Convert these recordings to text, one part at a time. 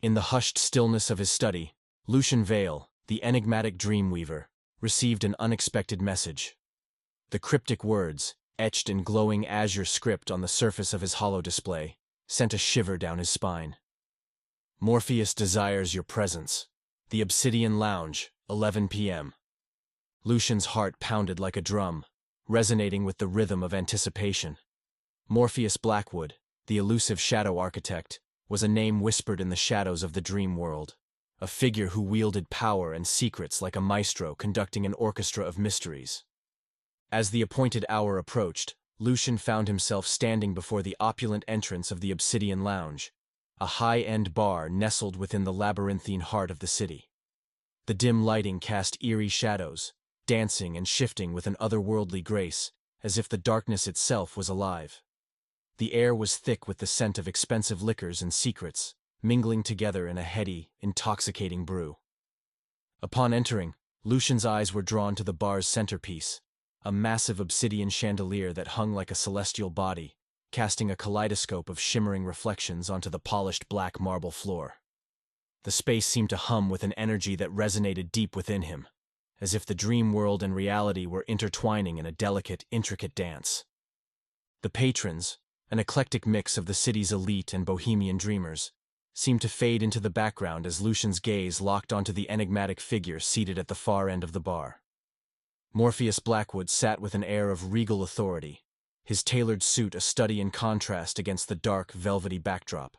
In the hushed stillness of his study, Lucian Vale, the enigmatic dreamweaver, received an unexpected message. The cryptic words, etched in glowing azure script on the surface of his holo display, sent a shiver down his spine. Morpheus desires your presence. The Obsidian Lounge, 11 p.m. Lucian's heart pounded like a drum, resonating with the rhythm of anticipation. Morpheus Blackwood, the elusive shadow architect, was a name whispered in the shadows of the dream world, a figure who wielded power and secrets like a maestro conducting an orchestra of mysteries. As the appointed hour approached, Lucian found himself standing before the opulent entrance of the Obsidian Lounge, a high-end bar nestled within the labyrinthine heart of the city. The dim lighting cast eerie shadows, dancing and shifting with an otherworldly grace, as if the darkness itself was alive. The air was thick with the scent of expensive liquors and secrets, mingling together in a heady, intoxicating brew. Upon entering, Lucian's eyes were drawn to the bar's centerpiece, a massive obsidian chandelier that hung like a celestial body, casting a kaleidoscope of shimmering reflections onto the polished black marble floor. The space seemed to hum with an energy that resonated deep within him, as if the dream world and reality were intertwining in a delicate, intricate dance. The patrons, an eclectic mix of the city's elite and bohemian dreamers, seemed to fade into the background as Lucian's gaze locked onto the enigmatic figure seated at the far end of the bar. Morpheus Blackwood sat with an air of regal authority, his tailored suit a study in contrast against the dark, velvety backdrop.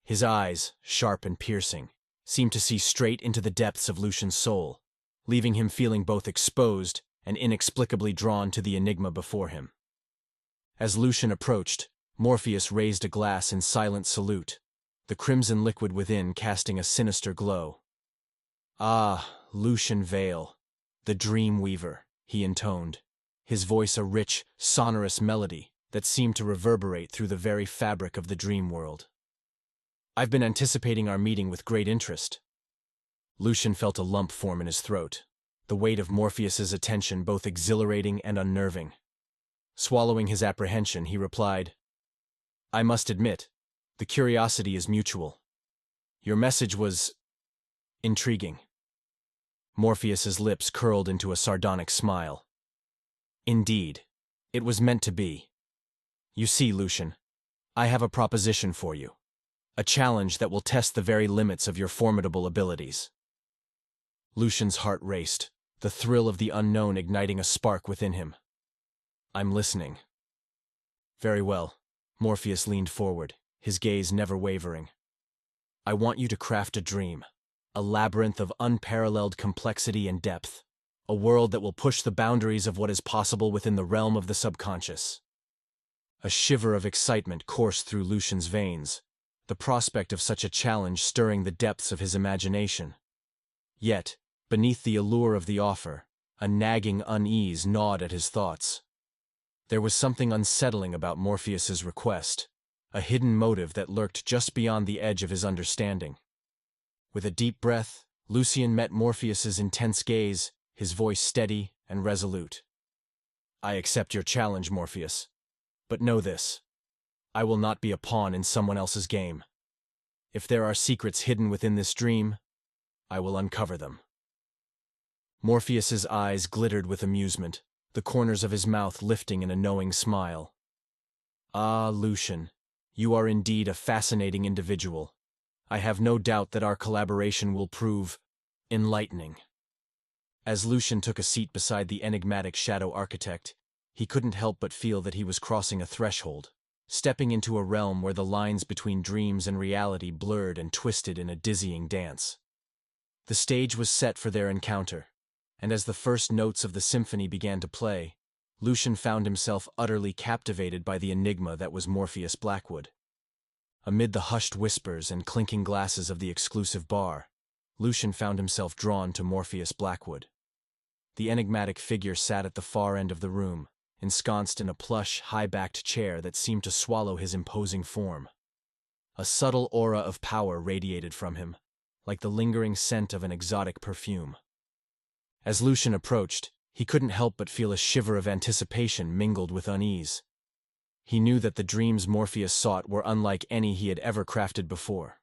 His eyes, sharp and piercing, seemed to see straight into the depths of Lucian's soul, leaving him feeling both exposed and inexplicably drawn to the enigma before him. As Lucian approached, Morpheus raised a glass in silent salute, the crimson liquid within casting a sinister glow. "Ah, Lucian Vale, the dream weaver," he intoned, his voice a rich, sonorous melody that seemed to reverberate through the very fabric of the dream world. "I've been anticipating our meeting with great interest." Lucian felt a lump form in his throat, the weight of Morpheus's attention both exhilarating and unnerving. Swallowing his apprehension, he replied, "I must admit, the curiosity is mutual. Your message was intriguing." Morpheus's lips curled into a sardonic smile. "Indeed, it was meant to be. You see, Lucian, I have a proposition for you, a challenge that will test the very limits of your formidable abilities." Lucian's heart raced, the thrill of the unknown igniting a spark within him. "I'm listening." "Very well." Morpheus leaned forward, his gaze never wavering. "I want you to craft a dream, a labyrinth of unparalleled complexity and depth, a world that will push the boundaries of what is possible within the realm of the subconscious." A shiver of excitement coursed through Lucian's veins, the prospect of such a challenge stirring the depths of his imagination. Yet, beneath the allure of the offer, a nagging unease gnawed at his thoughts. There was something unsettling about Morpheus's request, a hidden motive that lurked just beyond the edge of his understanding. With a deep breath, Lucian met Morpheus's intense gaze, his voice steady and resolute. "I accept your challenge, Morpheus. But know this, I will not be a pawn in someone else's game. If there are secrets hidden within this dream, I will uncover them." Morpheus's eyes glittered with amusement, the corners of his mouth lifting in a knowing smile. "Ah, Lucian, you are indeed a fascinating individual. I have no doubt that our collaboration will prove enlightening." As Lucian took a seat beside the enigmatic shadow architect, he couldn't help but feel that he was crossing a threshold, stepping into a realm where the lines between dreams and reality blurred and twisted in a dizzying dance. The stage was set for their encounter, and as the first notes of the symphony began to play, Lucian found himself utterly captivated by the enigma that was Morpheus Blackwood. Amid the hushed whispers and clinking glasses of the exclusive bar, Lucian found himself drawn to Morpheus Blackwood. The enigmatic figure sat at the far end of the room, ensconced in a plush, high-backed chair that seemed to swallow his imposing form. A subtle aura of power radiated from him, like the lingering scent of an exotic perfume. As Lucian approached, he couldn't help but feel a shiver of anticipation mingled with unease. He knew that the dreams Morpheus sought were unlike any he had ever crafted before.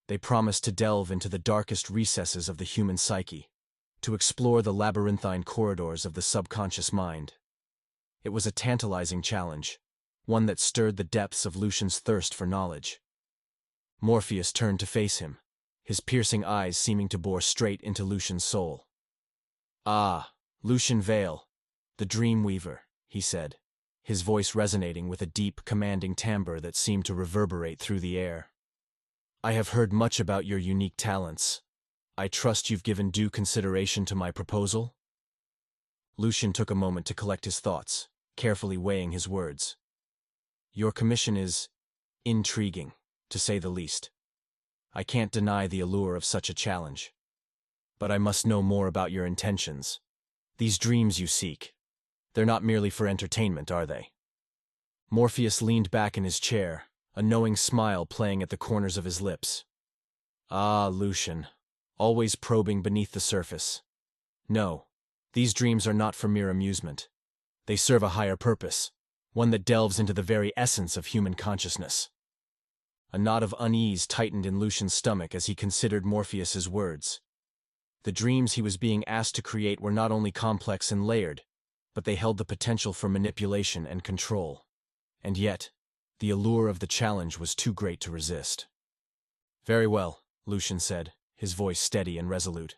They promised to delve into the darkest recesses of the human psyche, to explore the labyrinthine corridors of the subconscious mind. It was a tantalizing challenge, one that stirred the depths of Lucian's thirst for knowledge. Morpheus turned to face him, his piercing eyes seeming to bore straight into Lucian's soul. "Ah, Lucian Vale, the dream weaver," he said, his voice resonating with a deep, commanding timbre that seemed to reverberate through the air. "I have heard much about your unique talents. I trust you've given due consideration to my proposal?" Lucian took a moment to collect his thoughts, carefully weighing his words. "Your commission is intriguing, to say the least. I can't deny the allure of such a challenge. But I must know more about your intentions. These dreams you seek, they're not merely for entertainment, are they?" Morpheus leaned back in his chair, a knowing smile playing at the corners of his lips. "Ah, Lucian, always probing beneath the surface. No, these dreams are not for mere amusement. They serve a higher purpose, one that delves into the very essence of human consciousness." A knot of unease tightened in Lucian's stomach as he considered Morpheus's words. The dreams he was being asked to create were not only complex and layered, but they held the potential for manipulation and control. And yet, the allure of the challenge was too great to resist. "Very well," Lucian said, his voice steady and resolute.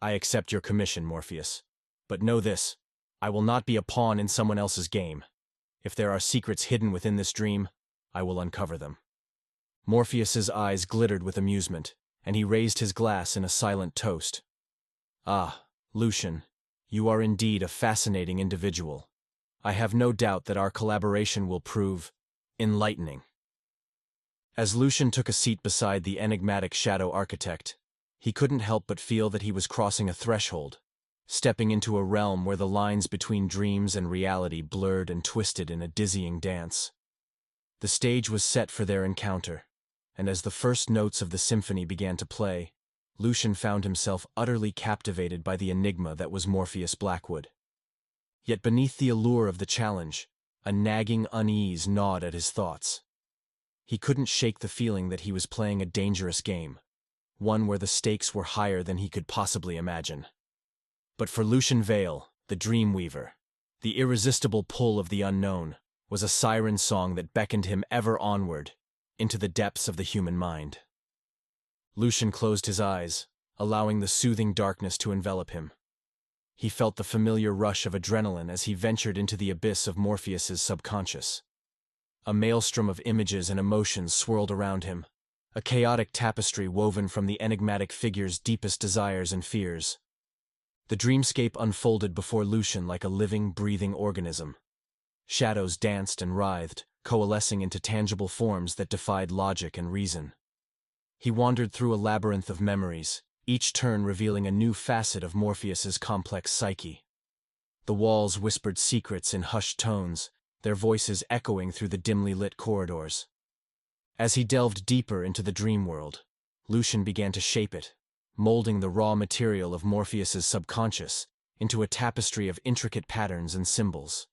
"I accept your commission, Morpheus. But know this, I will not be a pawn in someone else's game. If there are secrets hidden within this dream, I will uncover them." Morpheus's eyes glittered with amusement, and he raised his glass in a silent toast. "Ah, Lucian, you are indeed a fascinating individual. I have no doubt that our collaboration will prove enlightening." As Lucian took a seat beside the enigmatic shadow architect, he couldn't help but feel that he was crossing a threshold, stepping into a realm where the lines between dreams and reality blurred and twisted in a dizzying dance. The stage was set for their encounter, and as the first notes of the symphony began to play, Lucian found himself utterly captivated by the enigma that was Morpheus Blackwood. Yet beneath the allure of the challenge, a nagging unease gnawed at his thoughts. He couldn't shake the feeling that he was playing a dangerous game, one where the stakes were higher than he could possibly imagine. But for Lucian Vale, the dream weaver, the irresistible pull of the unknown was a siren song that beckoned him ever onward, into the depths of the human mind. Lucian closed his eyes, allowing the soothing darkness to envelop him. He felt the familiar rush of adrenaline as he ventured into the abyss of Morpheus's subconscious. A maelstrom of images and emotions swirled around him, a chaotic tapestry woven from the enigmatic figure's deepest desires and fears. The dreamscape unfolded before Lucian like a living, breathing organism. Shadows danced and writhed, coalescing into tangible forms that defied logic and reason. He wandered through a labyrinth of memories, each turn revealing a new facet of Morpheus's complex psyche. The walls whispered secrets in hushed tones, their voices echoing through the dimly lit corridors. As he delved deeper into the dream world, Lucian began to shape it, molding the raw material of Morpheus's subconscious into a tapestry of intricate patterns and symbols.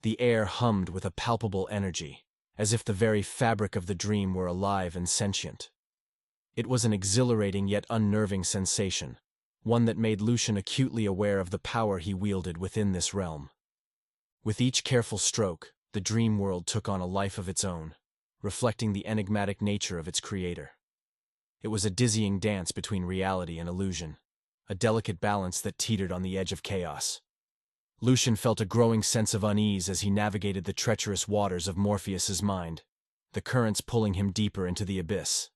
The air hummed with a palpable energy, as if the very fabric of the dream were alive and sentient. It was an exhilarating yet unnerving sensation, one that made Lucian acutely aware of the power he wielded within this realm. With each careful stroke, the dream world took on a life of its own, reflecting the enigmatic nature of its creator. It was a dizzying dance between reality and illusion, a delicate balance that teetered on the edge of chaos. Lucian felt a growing sense of unease as he navigated the treacherous waters of Morpheus's mind, the currents pulling him deeper into the abyss.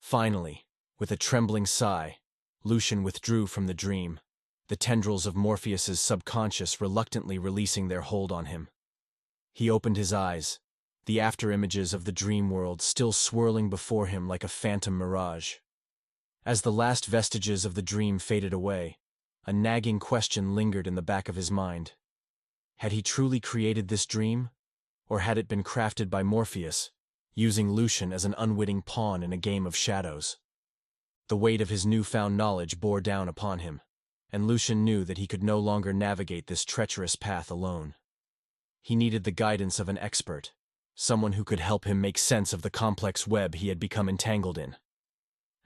Finally, with a trembling sigh, Lucian withdrew from the dream, the tendrils of Morpheus's subconscious reluctantly releasing their hold on him. He opened his eyes, the afterimages of the dream world still swirling before him like a phantom mirage. As the last vestiges of the dream faded away, a nagging question lingered in the back of his mind. Had he truly created this dream, or had it been crafted by Morpheus, using Lucian as an unwitting pawn in a game of shadows? The weight of his newfound knowledge bore down upon him, and Lucian knew that he could no longer navigate this treacherous path alone. He needed the guidance of an expert, someone who could help him make sense of the complex web he had become entangled in.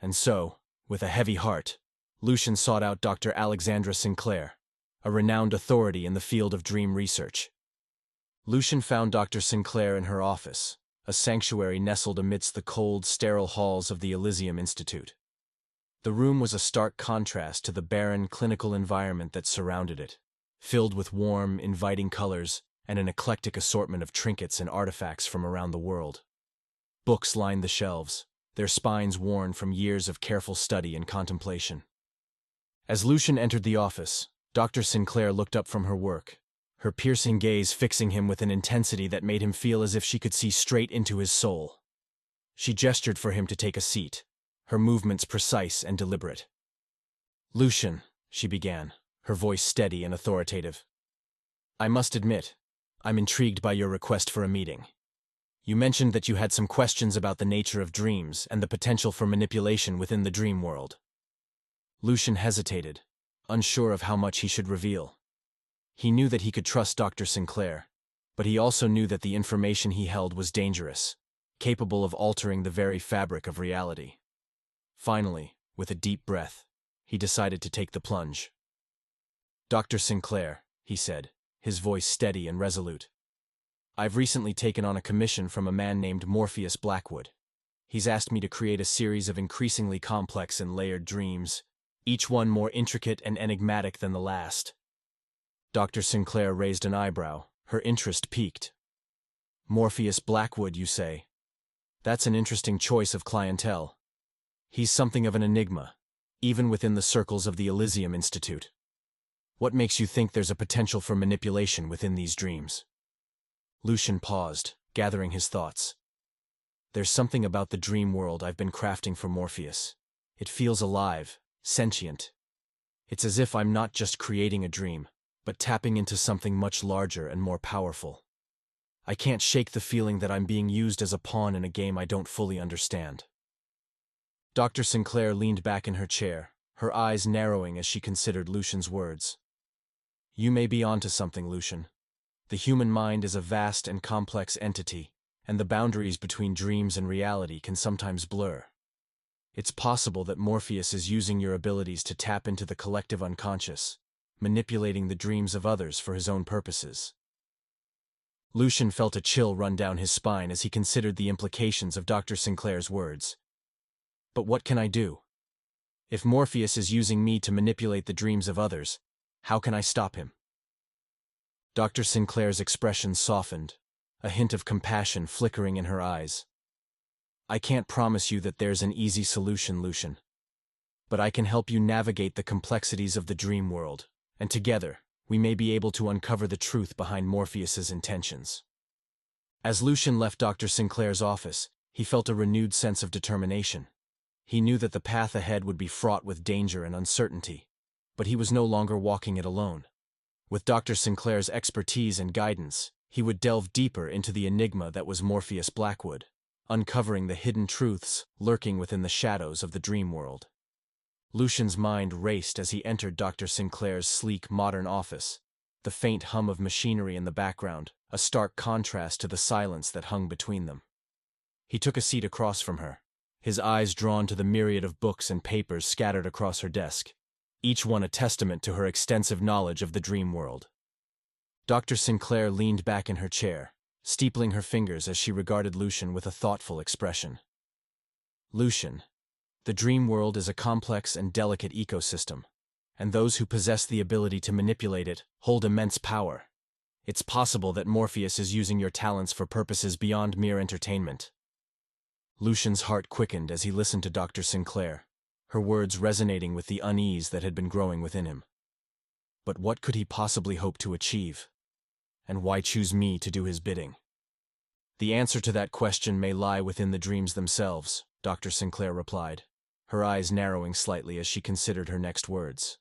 And so, with a heavy heart, Lucian sought out Dr. Alexandra Sinclair, a renowned authority in the field of dream research. Lucian found Dr. Sinclair in her office, a sanctuary nestled amidst the cold, sterile halls of the Elysium Institute. The room was a stark contrast to the barren, clinical environment that surrounded it, filled with warm, inviting colors and an eclectic assortment of trinkets and artifacts from around the world. Books lined the shelves, their spines worn from years of careful study and contemplation. As Lucian entered the office, Dr. Sinclair looked up from her work, her piercing gaze fixing him with an intensity that made him feel as if she could see straight into his soul. She gestured for him to take a seat, her movements precise and deliberate. "Lucian," she began, her voice steady and authoritative, "I must admit, I'm intrigued by your request for a meeting. You mentioned that you had some questions about the nature of dreams and the potential for manipulation within the dream world." Lucian hesitated, unsure of how much he should reveal. He knew that he could trust Dr. Sinclair, but he also knew that the information he held was dangerous, capable of altering the very fabric of reality. Finally, with a deep breath, he decided to take the plunge. "Dr. Sinclair," he said, his voice steady and resolute, "I've recently taken on a commission from a man named Morpheus Blackwood. He's asked me to create a series of increasingly complex and layered dreams, each one more intricate and enigmatic than the last." Dr. Sinclair raised an eyebrow, her interest piqued. "Morpheus Blackwood, you say? That's an interesting choice of clientele. He's something of an enigma, even within the circles of the Elysium Institute. What makes you think there's a potential for manipulation within these dreams?" Lucian paused, gathering his thoughts. "There's something about the dream world I've been crafting for Morpheus. It feels alive, sentient. It's as if I'm not just creating a dream, but tapping into something much larger and more powerful. I can't shake the feeling that I'm being used as a pawn in a game I don't fully understand." Dr. Sinclair leaned back in her chair, her eyes narrowing as she considered Lucian's words. "You may be onto something, Lucian. The human mind is a vast and complex entity, and the boundaries between dreams and reality can sometimes blur. It's possible that Morpheus is using your abilities to tap into the collective unconscious, manipulating the dreams of others for his own purposes." Lucian felt a chill run down his spine as he considered the implications of Dr. Sinclair's words. "But what can I do? If Morpheus is using me to manipulate the dreams of others, how can I stop him?" Dr. Sinclair's expression softened, a hint of compassion flickering in her eyes. "I can't promise you that there's an easy solution, Lucian. But I can help you navigate the complexities of the dream world, and together, we may be able to uncover the truth behind Morpheus's intentions." As Lucian left Dr. Sinclair's office, he felt a renewed sense of determination. He knew that the path ahead would be fraught with danger and uncertainty, but he was no longer walking it alone. With Dr. Sinclair's expertise and guidance, he would delve deeper into the enigma that was Morpheus Blackwood, uncovering the hidden truths lurking within the shadows of the dream world. Lucian's mind raced as he entered Dr. Sinclair's sleek, modern office, the faint hum of machinery in the background, a stark contrast to the silence that hung between them. He took a seat across from her, his eyes drawn to the myriad of books and papers scattered across her desk, each one a testament to her extensive knowledge of the dream world. Dr. Sinclair leaned back in her chair, steepling her fingers as she regarded Lucian with a thoughtful expression. "Lucian, the dream world is a complex and delicate ecosystem, and those who possess the ability to manipulate it hold immense power. It's possible that Morpheus is using your talents for purposes beyond mere entertainment." Lucian's heart quickened as he listened to Dr. Sinclair, her words resonating with the unease that had been growing within him. But what could he possibly hope to achieve? And why choose me to do his bidding? "The answer to that question may lie within the dreams themselves," Dr. Sinclair replied, her eyes narrowing slightly as she considered her next words.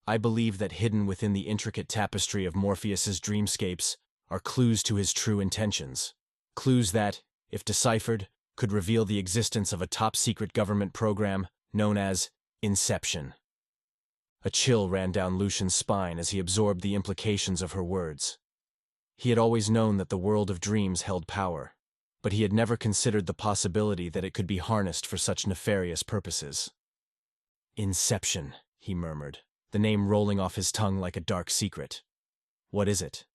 "I believe that hidden within the intricate tapestry of Morpheus's dreamscapes are clues to his true intentions, clues that, if deciphered, could reveal the existence of a top-secret government program known as Inception." A chill ran down Lucian's spine as he absorbed the implications of her words. He had always known that the world of dreams held power, but he had never considered the possibility that it could be harnessed for such nefarious purposes. Inception, he murmured, the name rolling off his tongue like a dark secret. What is it?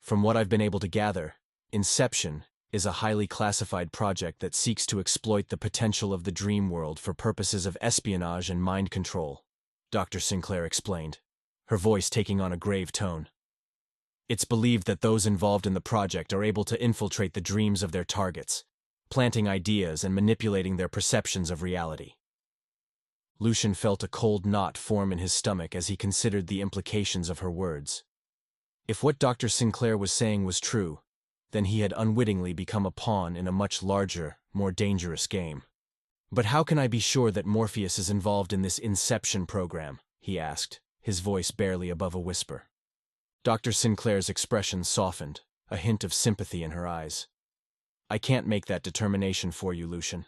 From what I've been able to gather, Inception is a highly classified project that seeks to exploit the potential of the dream world for purposes of espionage and mind control, Dr. Sinclair explained, her voice taking on a grave tone. It's believed that those involved in the project are able to infiltrate the dreams of their targets, planting ideas and manipulating their perceptions of reality. Lucian felt a cold knot form in his stomach as he considered the implications of her words. If what Dr. Sinclair was saying was true, then he had unwittingly become a pawn in a much larger, more dangerous game. But how can I be sure that Morpheus is involved in this Inception program? He asked, his voice barely above a whisper. Dr. Sinclair's expression softened, a hint of sympathy in her eyes. I can't make that determination for you, Lucian,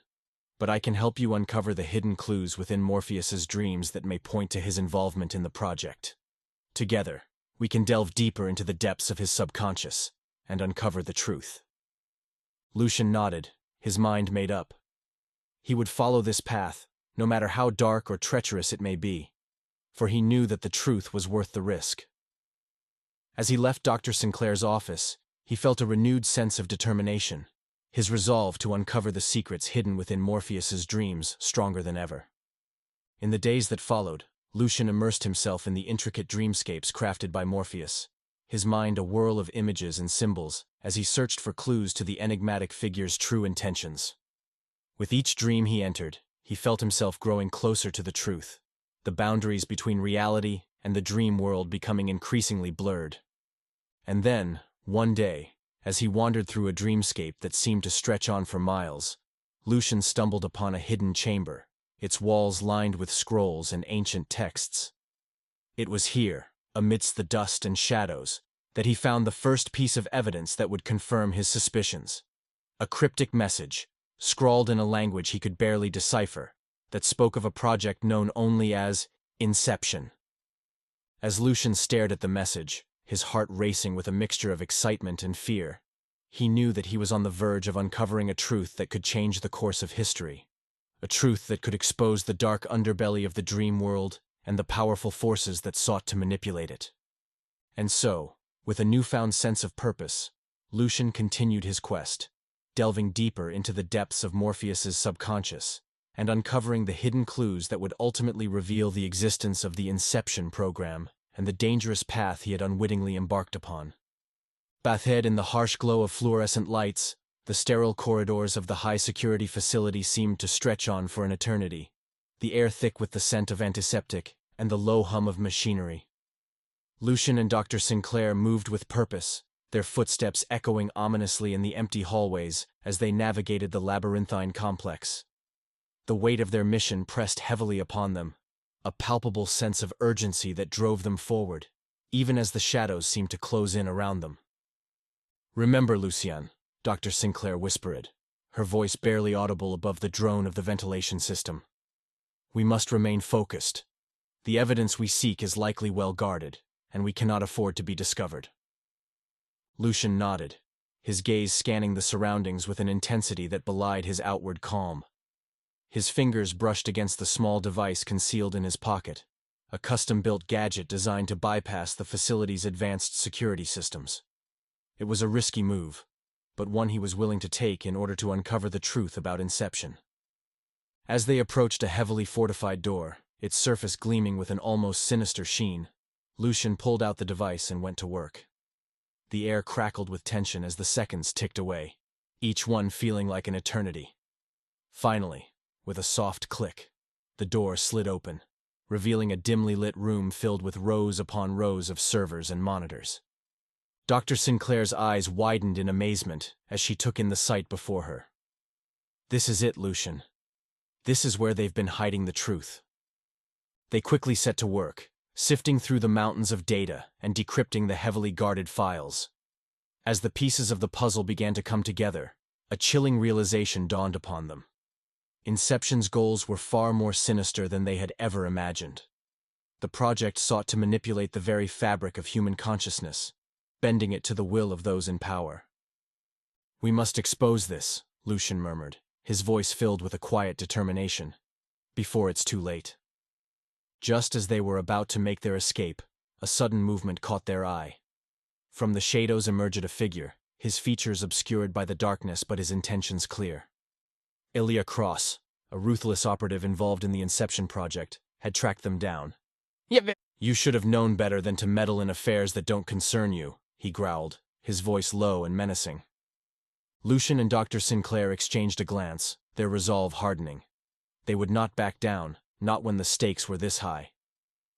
but I can help you uncover the hidden clues within Morpheus's dreams that may point to his involvement in the project. Together, we can delve deeper into the depths of his subconscious and uncover the truth. Lucian nodded, his mind made up. He would follow this path, no matter how dark or treacherous it may be, for he knew that the truth was worth the risk. As he left Dr. Sinclair's office, he felt a renewed sense of determination, his resolve to uncover the secrets hidden within Morpheus's dreams stronger than ever. In the days that followed, Lucian immersed himself in the intricate dreamscapes crafted by Morpheus, his mind a whirl of images and symbols as he searched for clues to the enigmatic figure's true intentions. With each dream he entered, he felt himself growing closer to the truth, the boundaries between reality and the dream world becoming increasingly blurred. And then, one day, as he wandered through a dreamscape that seemed to stretch on for miles, Lucian stumbled upon a hidden chamber, its walls lined with scrolls and ancient texts. It was here, amidst the dust and shadows, that he found the first piece of evidence that would confirm his suspicions. A cryptic message, scrawled in a language he could barely decipher, that spoke of a project known only as Inception. As Lucian stared at the message, his heart racing with a mixture of excitement and fear, he knew that he was on the verge of uncovering a truth that could change the course of history, a truth that could expose the dark underbelly of the dream world and the powerful forces that sought to manipulate it. And so, with a newfound sense of purpose, Lucian continued his quest, delving deeper into the depths of Morpheus's subconscious and uncovering the hidden clues that would ultimately reveal the existence of the Inception program and the dangerous path he had unwittingly embarked upon. Bathed in the harsh glow of fluorescent lights, the sterile corridors of the high-security facility seemed to stretch on for an eternity, the air thick with the scent of antiseptic and the low hum of machinery. Lucian and Dr. Sinclair moved with purpose, their footsteps echoing ominously in the empty hallways as they navigated the labyrinthine complex. The weight of their mission pressed heavily upon them, a palpable sense of urgency that drove them forward, even as the shadows seemed to close in around them. "Remember, Lucian," Dr. Sinclair whispered, her voice barely audible above the drone of the ventilation system. "We must remain focused. The evidence we seek is likely well guarded, and we cannot afford to be discovered." Lucian nodded, his gaze scanning the surroundings with an intensity that belied his outward calm. His fingers brushed against the small device concealed in his pocket, a custom-built gadget designed to bypass the facility's advanced security systems. It was a risky move, but one he was willing to take in order to uncover the truth about Inception. As they approached a heavily fortified door, its surface gleaming with an almost sinister sheen, Lucian pulled out the device and went to work. The air crackled with tension as the seconds ticked away, each one feeling like an eternity. Finally, with a soft click, the door slid open, revealing a dimly lit room filled with rows upon rows of servers and monitors. Dr. Sinclair's eyes widened in amazement as she took in the sight before her. "This is it, Lucian. This is where they've been hiding the truth." They quickly set to work, sifting through the mountains of data and decrypting the heavily guarded files. As the pieces of the puzzle began to come together, a chilling realization dawned upon them. Inception's goals were far more sinister than they had ever imagined. The project sought to manipulate the very fabric of human consciousness, bending it to the will of those in power. We must expose this, Lucian murmured, his voice filled with a quiet determination. Before it's too late. Just as they were about to make their escape, a sudden movement caught their eye. From the shadows emerged a figure, his features obscured by the darkness but his intentions clear. Ilya Cross, a ruthless operative involved in the Inception project, had tracked them down. You should have known better than to meddle in affairs that don't concern you, he growled, his voice low and menacing. Lucian and Dr. Sinclair exchanged a glance, their resolve hardening. They would not back down, not when the stakes were this high.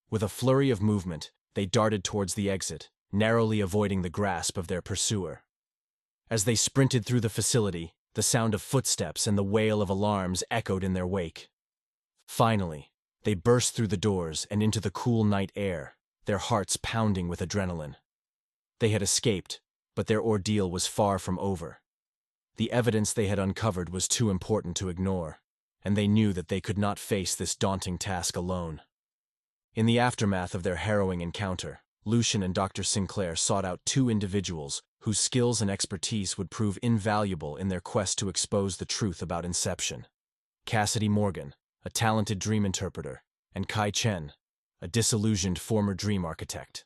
With a flurry of movement, they darted towards the exit, narrowly avoiding the grasp of their pursuer. As they sprinted through the facility, the sound of footsteps and the wail of alarms echoed in their wake. Finally, they burst through the doors and into the cool night air, their hearts pounding with adrenaline. They had escaped, but their ordeal was far from over. The evidence they had uncovered was too important to ignore, and they knew that they could not face this daunting task alone. In the aftermath of their harrowing encounter, Lucian and Dr. Sinclair sought out two individuals whose skills and expertise would prove invaluable in their quest to expose the truth about Inception. Cassidy Morgan, a talented dream interpreter, and Kai Chen, a disillusioned former dream architect.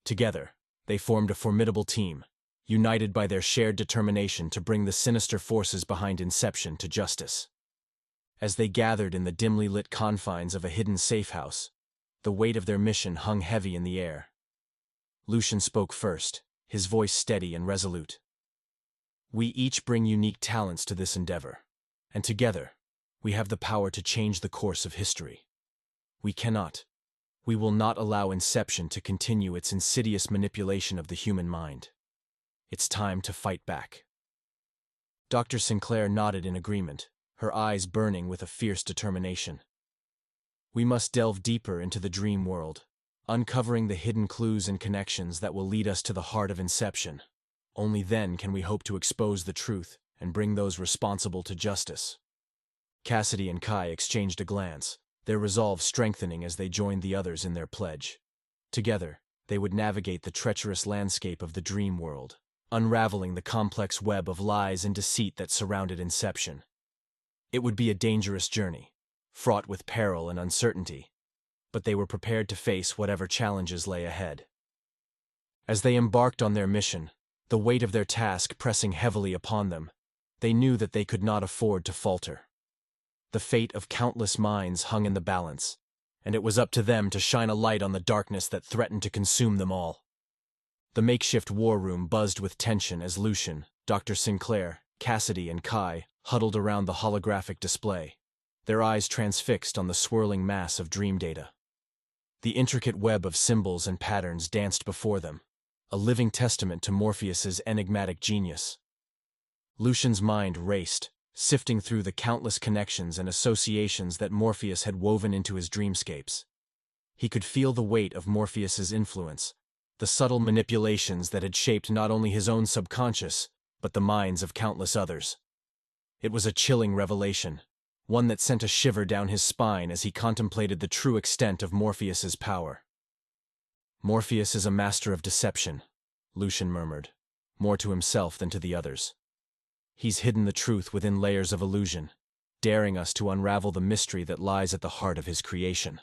Together, they formed a formidable team, united by their shared determination to bring the sinister forces behind Inception to justice. As they gathered in the dimly lit confines of a hidden safe house, the weight of their mission hung heavy in the air. Lucian spoke first, his voice steady and resolute. We each bring unique talents to this endeavor, and together, we have the power to change the course of history. We will not allow Inception to continue its insidious manipulation of the human mind. It's time to fight back. Dr. Sinclair nodded in agreement, her eyes burning with a fierce determination. We must delve deeper into the dream world, uncovering the hidden clues and connections that will lead us to the heart of Inception. Only then can we hope to expose the truth and bring those responsible to justice. Cassidy and Kai exchanged a glance, their resolve strengthening as they joined the others in their pledge. Together, they would navigate the treacherous landscape of the dream world, unraveling the complex web of lies and deceit that surrounded Inception. It would be a dangerous journey, fraught with peril and uncertainty, but they were prepared to face whatever challenges lay ahead. As they embarked on their mission, the weight of their task pressing heavily upon them, they knew that they could not afford to falter. The fate of countless minds hung in the balance, and it was up to them to shine a light on the darkness that threatened to consume them all. The makeshift war room buzzed with tension as Lucian, Dr. Sinclair, Cassidy, and Kai huddled around the holographic display, their eyes transfixed on the swirling mass of dream data. The intricate web of symbols and patterns danced before them, a living testament to Morpheus's enigmatic genius. Lucian's mind raced, sifting through the countless connections and associations that Morpheus had woven into his dreamscapes. He could feel the weight of Morpheus's influence, the subtle manipulations that had shaped not only his own subconscious, but the minds of countless others. It was a chilling revelation, one that sent a shiver down his spine as he contemplated the true extent of Morpheus's power. Morpheus is a master of deception, Lucian murmured, more to himself than to the others. He's hidden the truth within layers of illusion, daring us to unravel the mystery that lies at the heart of his creation.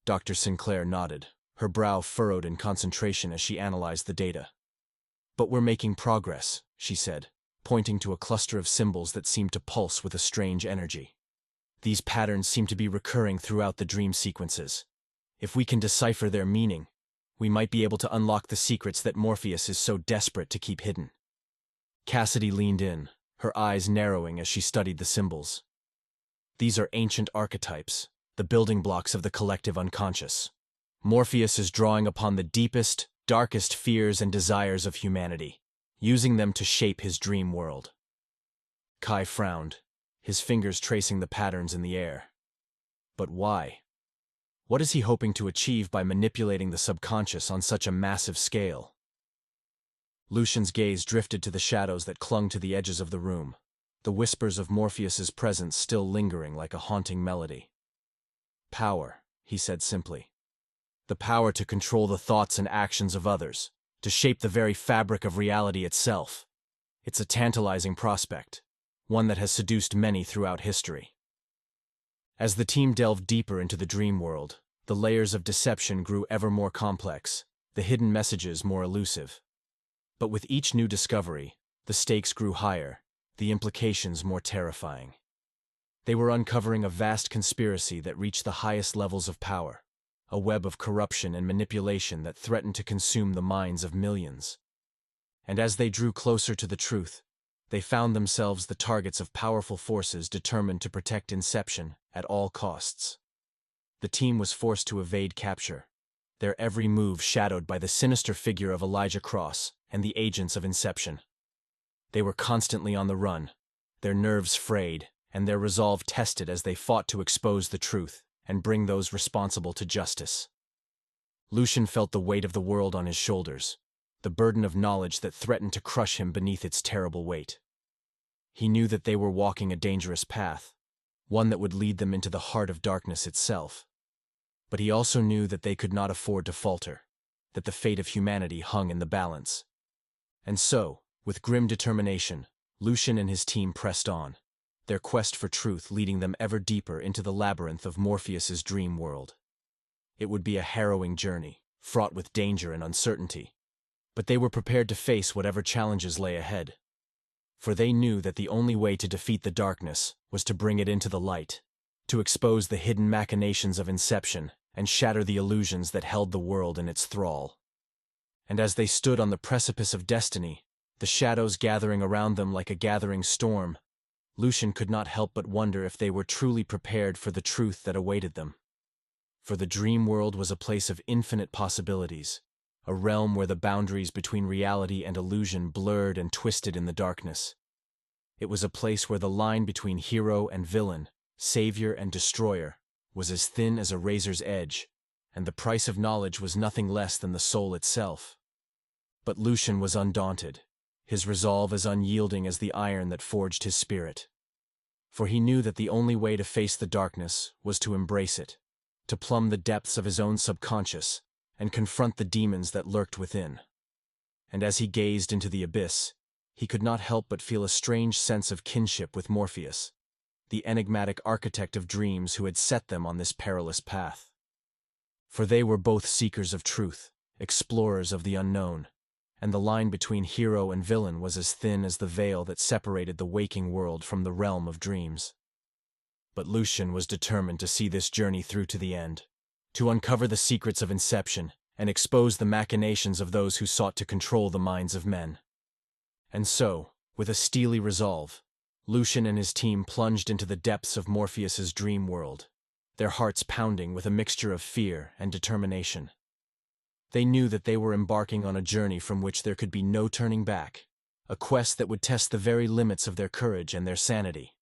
Dr. Sinclair nodded, her brow furrowed in concentration as she analyzed the data. But we're making progress, she said, pointing to a cluster of symbols that seemed to pulse with a strange energy. These patterns seem to be recurring throughout the dream sequences. If we can decipher their meaning, we might be able to unlock the secrets that Morpheus is so desperate to keep hidden. Cassidy leaned in, her eyes narrowing as she studied the symbols. These are ancient archetypes, the building blocks of the collective unconscious. Morpheus is drawing upon the deepest, darkest fears and desires of humanity, using them to shape his dream world. Kai frowned, his fingers tracing the patterns in the air. But why? What is he hoping to achieve by manipulating the subconscious on such a massive scale? Lucian's gaze drifted to the shadows that clung to the edges of the room, the whispers of Morpheus's presence still lingering like a haunting melody. Power, he said simply. The power to control the thoughts and actions of others, to shape the very fabric of reality itself. It's a tantalizing prospect, one that has seduced many throughout history. As the team delved deeper into the dream world, the layers of deception grew ever more complex, the hidden messages more elusive. But with each new discovery, the stakes grew higher, the implications more terrifying. They were uncovering a vast conspiracy that reached the highest levels of power, a web of corruption and manipulation that threatened to consume the minds of millions. And as they drew closer to the truth, they found themselves the targets of powerful forces determined to protect Inception at all costs. The team was forced to evade capture, their every move shadowed by the sinister figure of Elijah Cross and the agents of Inception. They were constantly on the run, their nerves frayed, and their resolve tested as they fought to expose the truth and bring those responsible to justice. Lucian felt the weight of the world on his shoulders, the burden of knowledge that threatened to crush him beneath its terrible weight. He knew that they were walking a dangerous path, one that would lead them into the heart of darkness itself. But he also knew that they could not afford to falter, that the fate of humanity hung in the balance. And so, with grim determination, Lucian and his team pressed on, their quest for truth leading them ever deeper into the labyrinth of Morpheus's dream world. It would be a harrowing journey, fraught with danger and uncertainty, but they were prepared to face whatever challenges lay ahead. For they knew that the only way to defeat the darkness was to bring it into the light, to expose the hidden machinations of Inception and shatter the illusions that held the world in its thrall. And as they stood on the precipice of destiny, the shadows gathering around them like a gathering storm, Lucian could not help but wonder if they were truly prepared for the truth that awaited them. For the dream world was a place of infinite possibilities, a realm where the boundaries between reality and illusion blurred and twisted in the darkness. It was a place where the line between hero and villain, savior and destroyer, was as thin as a razor's edge, and the price of knowledge was nothing less than the soul itself. But Lucian was undaunted, his resolve as unyielding as the iron that forged his spirit. For he knew that the only way to face the darkness was to embrace it, to plumb the depths of his own subconscious, and confront the demons that lurked within. And as he gazed into the abyss, he could not help but feel a strange sense of kinship with Morpheus, the enigmatic architect of dreams who had set them on this perilous path. For they were both seekers of truth, explorers of the unknown, and the line between hero and villain was as thin as the veil that separated the waking world from the realm of dreams. But Lucian was determined to see this journey through to the end, to uncover the secrets of Inception and expose the machinations of those who sought to control the minds of men. And so, with a steely resolve, Lucian and his team plunged into the depths of Morpheus's dream world, their hearts pounding with a mixture of fear and determination. They knew that they were embarking on a journey from which there could be no turning back, a quest that would test the very limits of their courage and their sanity.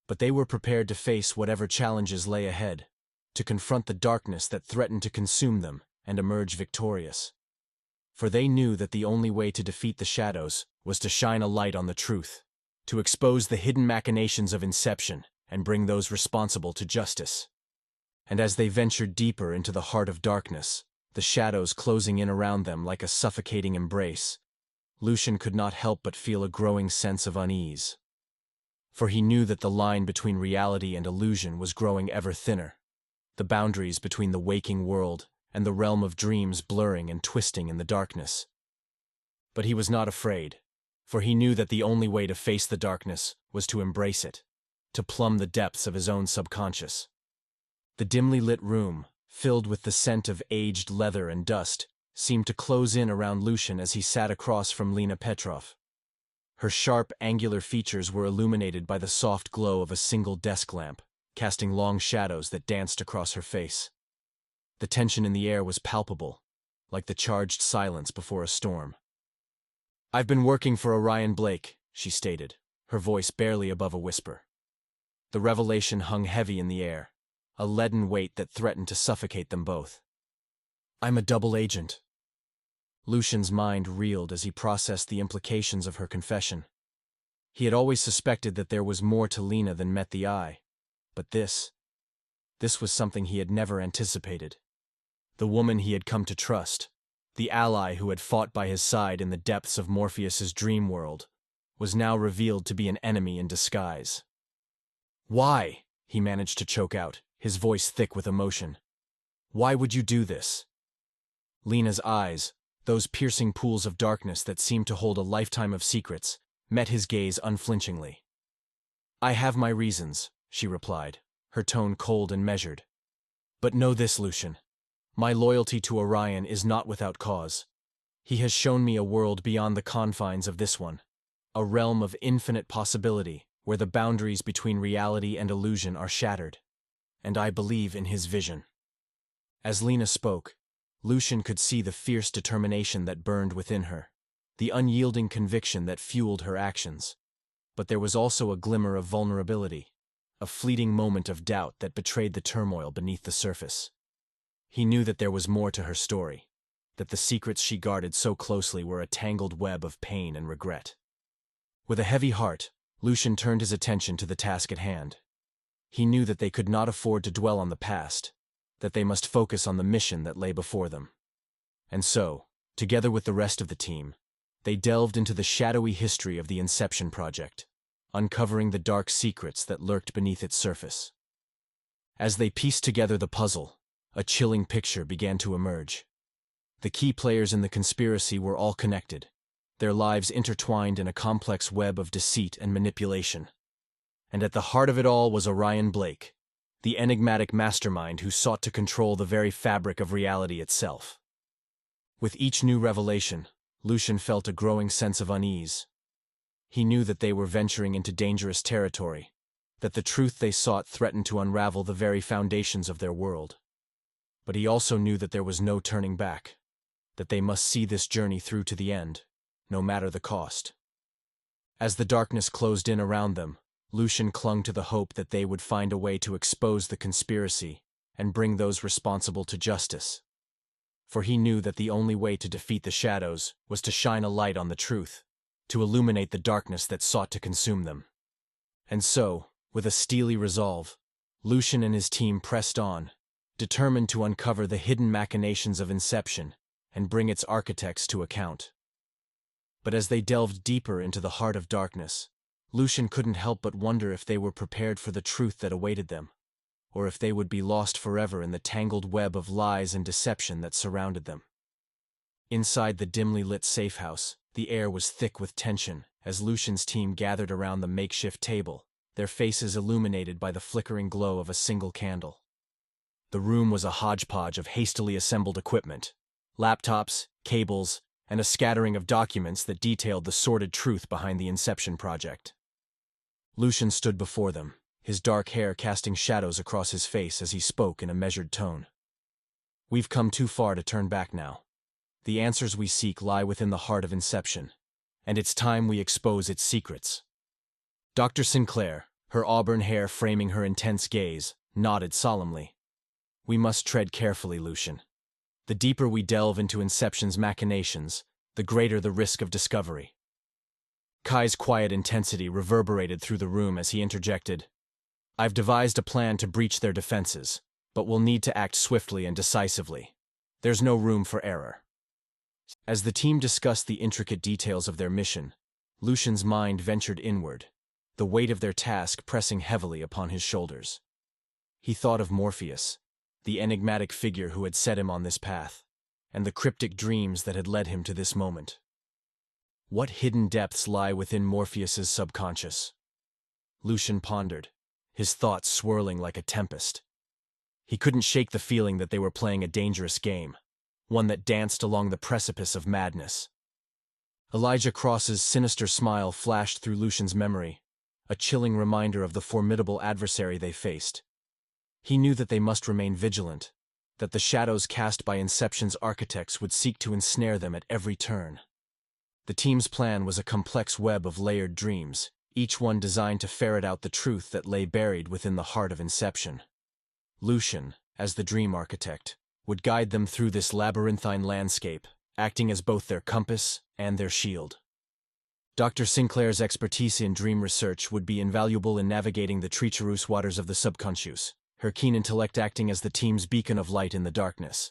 But they were prepared to face whatever challenges lay ahead, to confront the darkness that threatened to consume them and emerge victorious. For they knew that the only way to defeat the shadows was to shine a light on the truth, to expose the hidden machinations of Inception and bring those responsible to justice. And as they ventured deeper into the heart of darkness, the shadows closing in around them like a suffocating embrace, Lucian could not help but feel a growing sense of unease. For he knew that the line between reality and illusion was growing ever thinner, the boundaries between the waking world and the realm of dreams blurring and twisting in the darkness. But he was not afraid, for he knew that the only way to face the darkness was to embrace it, to plumb the depths of his own subconscious. The dimly lit room, filled with the scent of aged leather and dust, seemed to close in around Lucian as he sat across from Lena Petrov. Her sharp, angular features were illuminated by the soft glow of a single desk lamp, casting long shadows that danced across her face. The tension in the air was palpable, like the charged silence before a storm. "I've been working for Orion Blake," she stated, her voice barely above a whisper. The revelation hung heavy in the air, a leaden weight that threatened to suffocate them both. "I'm a double agent." Lucian's mind reeled as he processed the implications of her confession. He had always suspected that there was more to Lena than met the eye, but this was something he had never anticipated. The woman he had come to trust, the ally who had fought by his side in the depths of Morpheus's dream world, was now revealed to be an enemy in disguise. "Why?" he managed to choke out, his voice thick with emotion. "Why would you do this?" Lena's eyes, those piercing pools of darkness that seemed to hold a lifetime of secrets, met his gaze unflinchingly. "I have my reasons," she replied, her tone cold and measured. "But know this, Lucian. My loyalty to Orion is not without cause. He has shown me a world beyond the confines of this one, a realm of infinite possibility where the boundaries between reality and illusion are shattered, and I believe in his vision." As Lena spoke, Lucian could see the fierce determination that burned within her, the unyielding conviction that fueled her actions. But there was also a glimmer of vulnerability, a fleeting moment of doubt that betrayed the turmoil beneath the surface. He knew that there was more to her story, that the secrets she guarded so closely were a tangled web of pain and regret. With a heavy heart, Lucian turned his attention to the task at hand. He knew that they could not afford to dwell on the past, that they must focus on the mission that lay before them. And so, together with the rest of the team, they delved into the shadowy history of the Inception project, uncovering the dark secrets that lurked beneath its surface. As they pieced together the puzzle, a chilling picture began to emerge. The key players in the conspiracy were all connected, their lives intertwined in a complex web of deceit and manipulation. And at the heart of it all was Orion Blake, the enigmatic mastermind who sought to control the very fabric of reality itself. With each new revelation, Lucian felt a growing sense of unease. He knew that they were venturing into dangerous territory, that the truth they sought threatened to unravel the very foundations of their world. But he also knew that there was no turning back, that they must see this journey through to the end, no matter the cost. As the darkness closed in around them, Lucian clung to the hope that they would find a way to expose the conspiracy and bring those responsible to justice. For he knew that the only way to defeat the shadows was to shine a light on the truth, to illuminate the darkness that sought to consume them. And so, with a steely resolve, Lucian and his team pressed on, determined to uncover the hidden machinations of Inception and bring its architects to account. But as they delved deeper into the heart of darkness, Lucian couldn't help but wonder if they were prepared for the truth that awaited them, or if they would be lost forever in the tangled web of lies and deception that surrounded them. Inside the dimly lit safe house, the air was thick with tension as Lucian's team gathered around the makeshift table, their faces illuminated by the flickering glow of a single candle. The room was a hodgepodge of hastily assembled equipment, laptops, cables, and a scattering of documents that detailed the sordid truth behind the Inception project. Lucian stood before them, his dark hair casting shadows across his face as he spoke in a measured tone. "We've come too far to turn back now. The answers we seek lie within the heart of Inception, and it's time we expose its secrets." Dr. Sinclair, her auburn hair framing her intense gaze, nodded solemnly. "We must tread carefully, Lucian. The deeper we delve into Inception's machinations, the greater the risk of discovery." Kai's quiet intensity reverberated through the room as he interjected, "I've devised a plan to breach their defenses, but we'll need to act swiftly and decisively. There's no room for error." As the team discussed the intricate details of their mission, Lucian's mind ventured inward, the weight of their task pressing heavily upon his shoulders. He thought of Morpheus, the enigmatic figure who had set him on this path, and the cryptic dreams that had led him to this moment. What hidden depths lie within Morpheus's subconscious? Lucian pondered, his thoughts swirling like a tempest. He couldn't shake the feeling that they were playing a dangerous game, one that danced along the precipice of madness. Elijah Cross's sinister smile flashed through Lucian's memory, a chilling reminder of the formidable adversary they faced. He knew that they must remain vigilant, that the shadows cast by Inception's architects would seek to ensnare them at every turn. The team's plan was a complex web of layered dreams, each one designed to ferret out the truth that lay buried within the heart of Inception. Lucian, as the dream architect, would guide them through this labyrinthine landscape, acting as both their compass and their shield. Dr. Sinclair's expertise in dream research would be invaluable in navigating the treacherous waters of the subconscious, her keen intellect acting as the team's beacon of light in the darkness.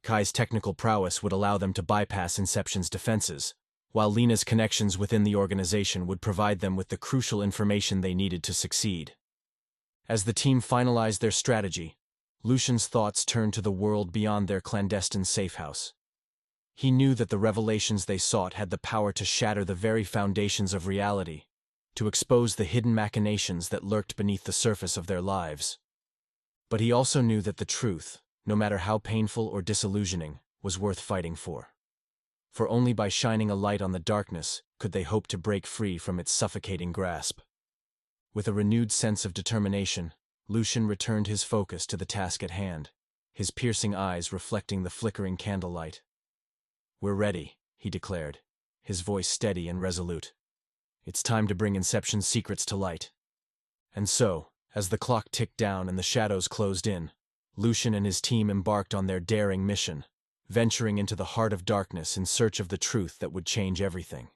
Kai's technical prowess would allow them to bypass Inception's defenses, while Lena's connections within the organization would provide them with the crucial information they needed to succeed. As the team finalized their strategy, Lucian's thoughts turned to the world beyond their clandestine safe house. He knew that the revelations they sought had the power to shatter the very foundations of reality, to expose the hidden machinations that lurked beneath the surface of their lives. But he also knew that the truth, no matter how painful or disillusioning, was worth fighting for. For only by shining a light on the darkness could they hope to break free from its suffocating grasp. With a renewed sense of determination, Lucian returned his focus to the task at hand, his piercing eyes reflecting the flickering candlelight. "We're ready," he declared, his voice steady and resolute. "It's time to bring Inception's secrets to light." And so, as the clock ticked down and the shadows closed in, Lucian and his team embarked on their daring mission, venturing into the heart of darkness in search of the truth that would change everything.